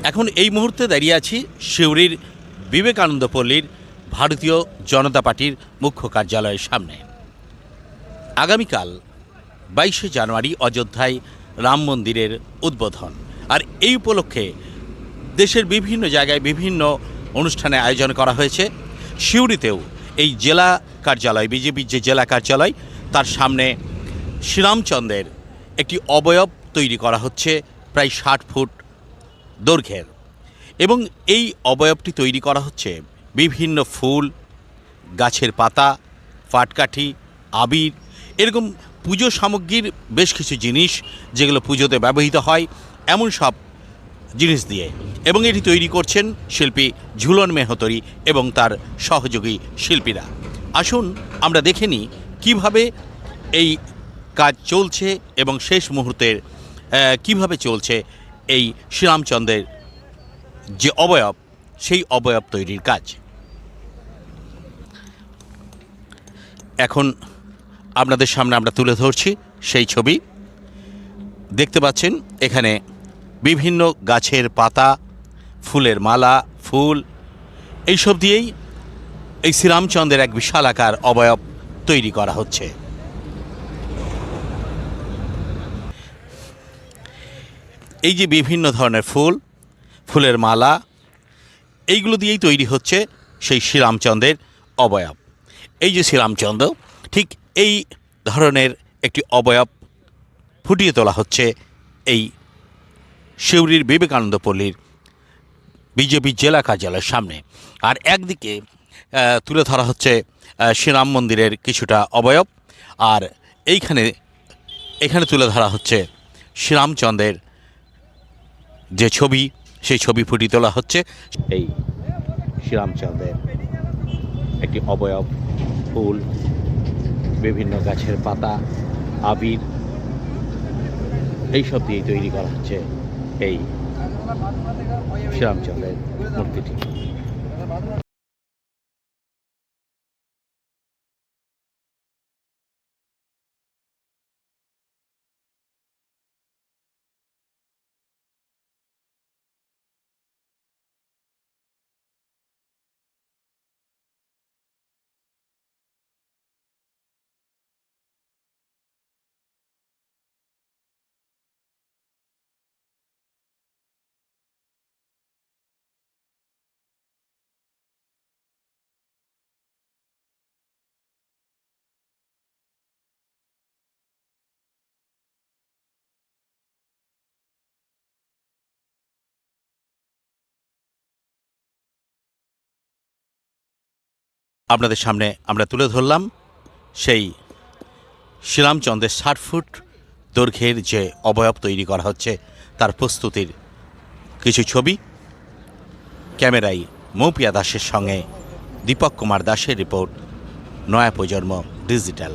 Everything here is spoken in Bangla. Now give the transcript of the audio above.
এখন এই মুহূর্তে দাঁড়িয়ে আছি সিউড়ির বিবেকানন্দ পল্লীর ভারতীয় জনতা পার্টির মুখ্য কার্যালয়ের সামনে। আগামীকাল 22শে জানুয়ারি অযোধ্যায় রাম মন্দিরের উদ্বোধন, আর এই উপলক্ষে দেশের বিভিন্ন জায়গায় বিভিন্ন অনুষ্ঠানে আয়োজন করা হয়েছে। সিউড়িতেও এই জেলা কার্যালয়, বিজেপির যে জেলা কার্যালয়, তার সামনে শ্রীরামচন্দ্রের একটি অবয়ব তৈরি করা হচ্ছে প্রায় 60 ফুট দৈর্ঘ্যের, এবং এই অবয়বটি তৈরি করা হচ্ছে বিভিন্ন ফুল, গাছের পাতা, পাটকাঠি, আবির, এরকম পুজো সামগ্রীর বেশ কিছু জিনিস যেগুলো পুজোতে ব্যবহৃত হয় এমন সব জিনিস দিয়ে, এবং এটি তৈরি করছেন শিল্পী ঝুলন মেহতরি এবং তার সহযোগী শিল্পীরা। আসুন আমরা দেখে নিই কীভাবে এই কাজ চলছে এবং শেষ মুহূর্তের কিভাবে চলছে এই শ্রীরামচন্দ্রের যে অবয়ব, সেই অবয়ব তৈরির কাজ। এখন আপনাদের সামনে আমরা তুলে ধরছি সেই ছবি। দেখতে পাচ্ছেন এখানে বিভিন্ন গাছের পাতা, ফুলের মালা, ফুল, এইসব দিয়েই এই শ্রীরামচন্দ্রের এক বিশাল আকার অবয়ব তৈরি করা হচ্ছে। এই যে বিভিন্ন ধরনের ফুল, ফুলের মালা, এইগুলো দিয়েই তৈরি হচ্ছে সেই শ্রীরামচন্দ্রের অবয়ব। এই যে শ্রীরামচন্দ্র, ঠিক এই ধরনের একটি অবয়ব ফুটিয়ে তোলা হচ্ছে এই সিউড়ির বিবেকানন্দ পল্লীর বিজেপি জেলা কার্যালয়ের সামনে। আর একদিকে তুলে ধরা হচ্ছে শ্রীরাম মন্দিরের কিছুটা অবয়ব, আর এখানে তুলে ধরা হচ্ছে শ্রীরামচন্দ্রের যে ছবি, সেই ছবি ফুটিয়ে তোলা হচ্ছে। এই শ্রীরামচন্দ্রের একটি অবয়ব, ফুল, বিভিন্ন গাছের পাতা, আবির, এইসব দিয়ে তৈরি করা হচ্ছে এই শ্রীরামচন্দ্রের মূর্তিটি। আপনাদের সামনে আমরা তুলে ধরলাম সেই শ্রীরামচন্দ্রের 60 ফুট দৈর্ঘ্যের যে অবয়ব তৈরি করা হচ্ছে তার প্রস্তুতির কিছু ছবি। ক্যামেরায় মৌপিয়া দাসের সঙ্গে দীপক কুমার দাসের রিপোর্ট, নয়া প্রজন্ম ডিজিটাল।